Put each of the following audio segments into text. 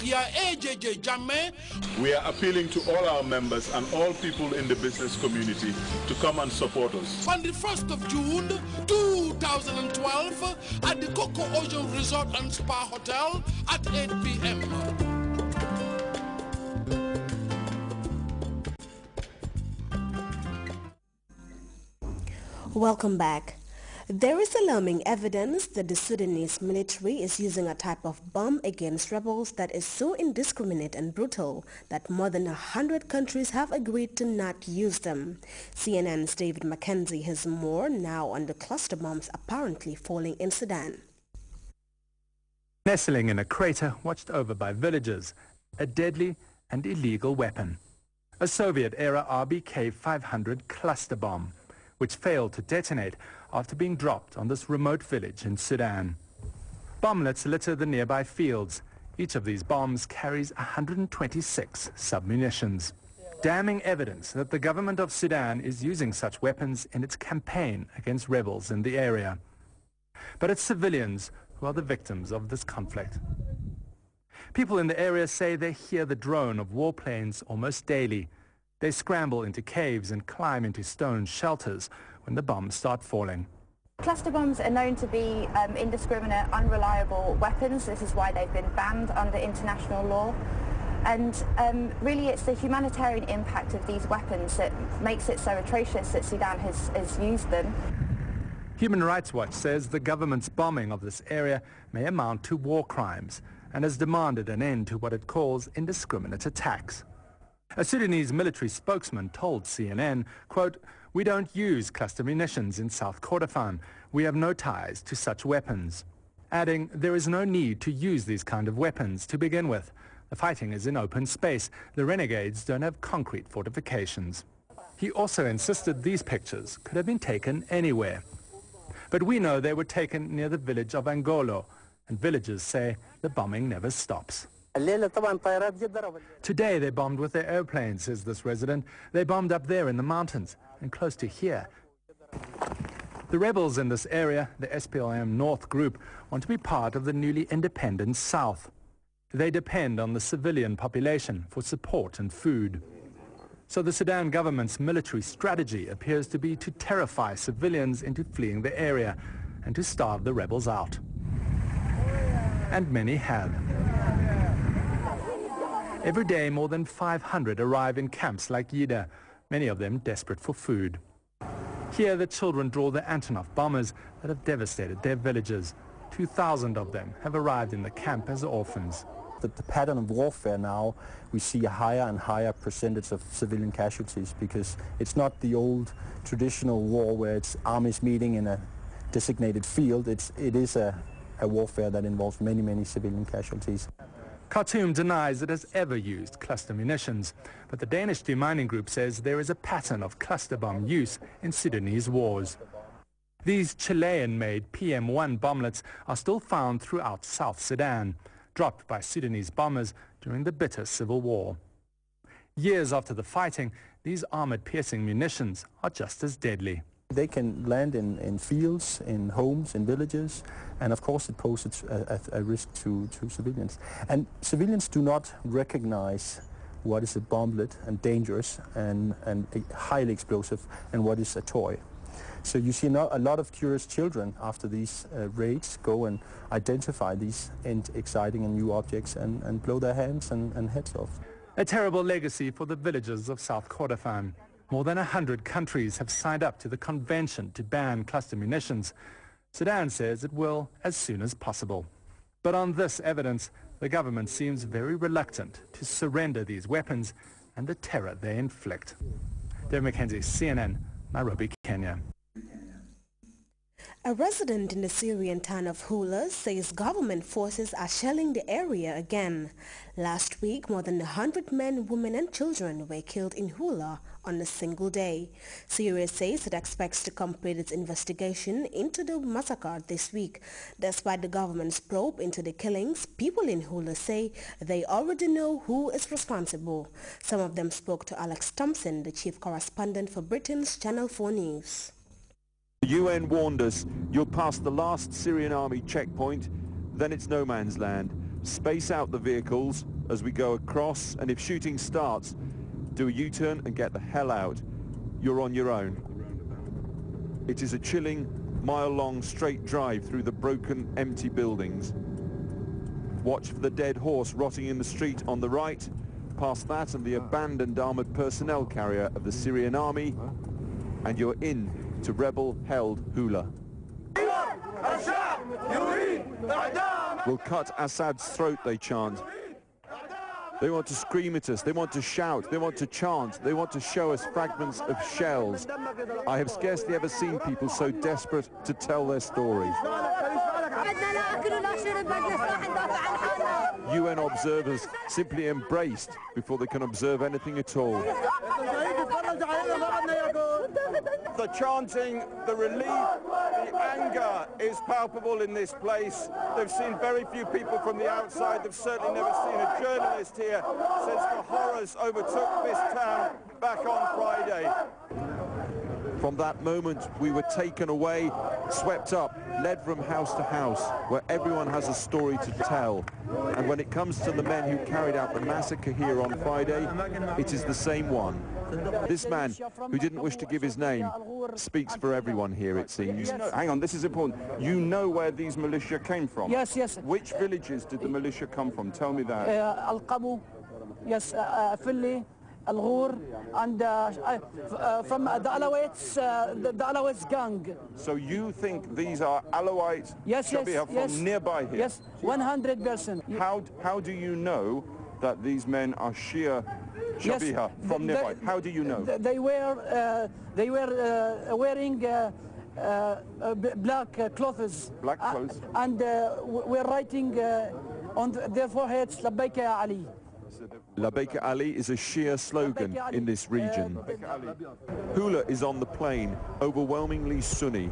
Yahya AJJ Jammeh. We are appealing to all our members and all people in the business community to come and support us. On the 1st of June 2012 at the Coco Ocean Resort and Spa Hotel at 8 p.m. Welcome back. There is alarming evidence that the Sudanese military is using a type of bomb against rebels that is so indiscriminate and brutal that more than 100 countries have agreed to not use them. CNN's David Mackenzie has more now on the cluster bombs apparently falling in Sudan. Nestling in a crater watched over by villagers, a deadly and illegal weapon. A Soviet-era RBK-500 cluster bomb, which failed to detonate after being dropped on this remote village in Sudan. Bomblets litter the nearby fields. Each of these bombs carries 126 submunitions. Damning evidence that the government of Sudan is using such weapons in its campaign against rebels in the area. But it's civilians who are the victims of this conflict. People in the area say they hear the drone of warplanes almost daily. They scramble into caves and climb into stone shelters when the bombs start falling. Cluster bombs are known to be indiscriminate, unreliable weapons. This is why they've been banned under international law. And really it's the humanitarian impact of these weapons that makes it so atrocious that Sudan has used them. Human Rights Watch says the government's bombing of this area may amount to war crimes and has demanded an end to what it calls indiscriminate attacks. A Sudanese military spokesman told CNN, quote, "We don't use cluster munitions in South Kordofan. We have no ties to such weapons." Adding, there is no need to use these kind of weapons to begin with. The fighting is in open space. The renegades don't have concrete fortifications. He also insisted these pictures could have been taken anywhere. But we know they were taken near the village of Angolo, and villagers say the bombing never stops. Today they bombed with their airplanes, says this resident. They bombed up there in the mountains and close to here. The rebels in this area, the SPLM North group, want to be part of the newly independent South. They depend on the civilian population for support and food. So the Sudan government's military strategy appears to be to terrify civilians into fleeing the area and to starve the rebels out. And many have. Every day, more than 500 arrive in camps like Yida, many of them desperate for food. Here, the children draw the Antonov bombers that have devastated their villages. 2,000 of them have arrived in the camp as orphans. The pattern of warfare now, we see a higher and higher percentage of civilian casualties because it's not the old traditional war where it's armies meeting in a designated field. It is a warfare that involves many, many civilian casualties. Khartoum denies it has ever used cluster munitions, but the Danish demining group says there is a pattern of cluster bomb use in Sudanese wars. These Chilean-made PM-1 bomblets are still found throughout South Sudan, dropped by Sudanese bombers during the bitter civil war. Years after the fighting, these armored-piercing munitions are just as deadly. They can land in fields, in homes, in villages, and of course it poses a risk to civilians. And civilians do not recognize what is a bomblet and dangerous and highly explosive and what is a toy. So you see now a lot of curious children after these raids go and identify these exciting and new objects and blow their hands and heads off. A terrible legacy for the villagers of South Kordofan. More than 100 countries have signed up to the convention to ban cluster munitions. Sudan says it will as soon as possible. But on this evidence, the government seems very reluctant to surrender these weapons and the terror they inflict. David Mackenzie, CNN, Nairobi, Kenya. A resident in the Syrian town of Hula says government forces are shelling the area again. Last week, more than 100 men, women and children were killed in Hula on a single day. Syria says it expects to complete its investigation into the massacre this week. Despite the government's probe into the killings, people in Hula say they already know who is responsible. Some of them spoke to Alex Thompson, the chief correspondent for Britain's Channel 4 News. The UN warned us, you're past the last Syrian army checkpoint, then it's no man's land. Space out the vehicles as we go across, and if shooting starts, do a U-turn and get the hell out. You're on your own. It is a chilling, mile-long straight drive through the broken, empty buildings. Watch for the dead horse rotting in the street on the right, past that and the abandoned armoured personnel carrier of the Syrian army, and you're in to rebel-held Hula. We'll cut Assad's throat, they chant. They want to scream at us, they want to shout, they want to chant, they want to show us fragments of shells. I have scarcely ever seen people so desperate to tell their stories. UN observers simply embraced before they can observe anything at all. The chanting, the relief, the anger is palpable in this place. They've seen very few people from the outside. They've certainly never seen a journalist here since the horrors overtook this town back on Friday. From that moment, we were taken away, swept up, led from house to house, where everyone has a story to tell. And when it comes to the men who carried out the massacre here on Friday, it is the same one. This man, who didn't wish to give his name, speaks for everyone here, it seems. Hang on, this is important. You know where these militia came from? Yes, yes. Which villages did the militia come from? Tell me that. Al-Qabu, yes, Filli, Al-Ghur, and from the Alawites, the Alawites gang. So you think these are Alawite Shabiha from nearby here? Yes, 100%. How do you know that these men are Shia Shabiha from nearby? How do you know? They were wearing black clothes. Black clothes? And we're writing on their foreheads, Labbaika ya Ali. Labbaika Ali is a Shia slogan in this region. Hula is on the plain, overwhelmingly Sunni.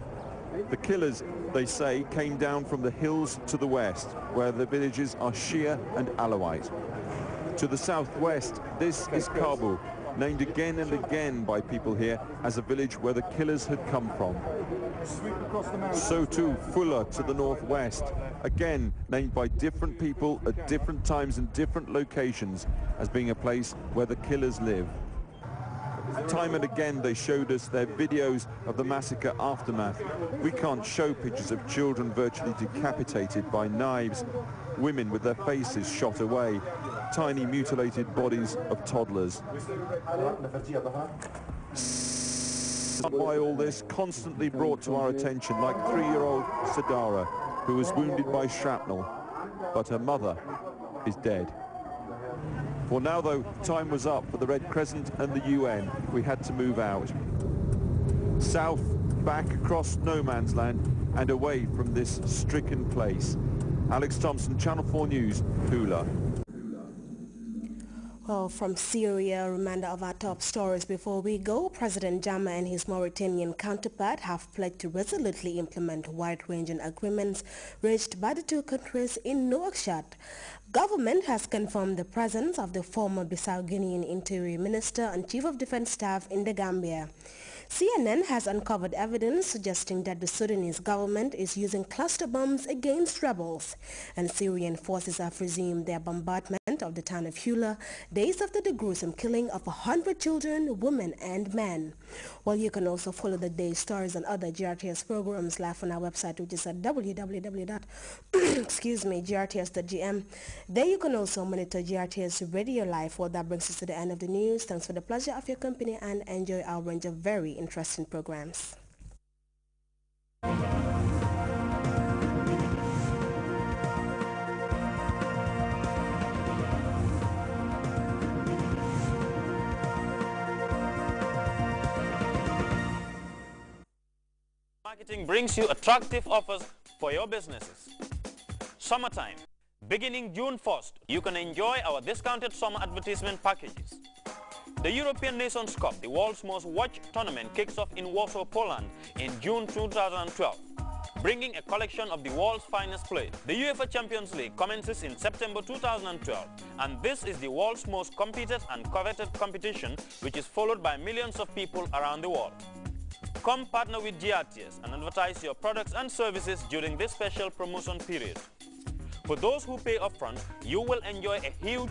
The killers, they say, came down from the hills to the west, where the villages are Shia and Alawite. To the southwest, this is Kabul, named again and again by people here as a village where the killers had come from. So too Fulla to the northwest, again named by different people at different times and different locations as being a place where the killers live. Time and again they showed us their videos of the massacre aftermath. We can't show pictures of children virtually decapitated by knives, women with their faces shot away, tiny mutilated bodies of toddlers. By all this, constantly brought to our attention, like 3-year-old Sadara, who was wounded by shrapnel, but her mother is dead. For now, though, time was up for the Red Crescent and the UN. We had to move out. South, back across no man's land, and away from this stricken place. Alex Thompson, Channel 4 News, Hula. Well, from Syria, a reminder of our top stories before we go. President Jammeh and his Mauritanian counterpart have pledged to resolutely implement wide-ranging agreements reached by the two countries in Nouakchott. Government has confirmed the presence of the former Bissau-Guinean Interior Minister and Chief of Defense Staff in the Gambia. CNN has uncovered evidence suggesting that the Sudanese government is using cluster bombs against rebels, and Syrian forces have resumed their bombardment of the town of Hula days after the gruesome killing of 100 children, women and men. Well, you can also follow the day's stories and other GRTS programs live on our website, which is at www.grts.gm. There you can also monitor GRTS Radio Live. Well, that brings us to the end of the news. Thanks for the pleasure of your company and enjoy our range of very interesting programs. Marketing brings you attractive offers for your businesses. Summertime. Beginning June 1st, you can enjoy our discounted summer advertisement packages. The European Nations Cup, the world's most watched tournament, kicks off in Warsaw, Poland in June 2012, bringing a collection of the world's finest players. The UEFA Champions League commences in September 2012, and this is the world's most competed and coveted competition, which is followed by millions of people around the world. Come partner with GRTS and advertise your products and services during this special promotion period. For those who pay upfront, you will enjoy a huge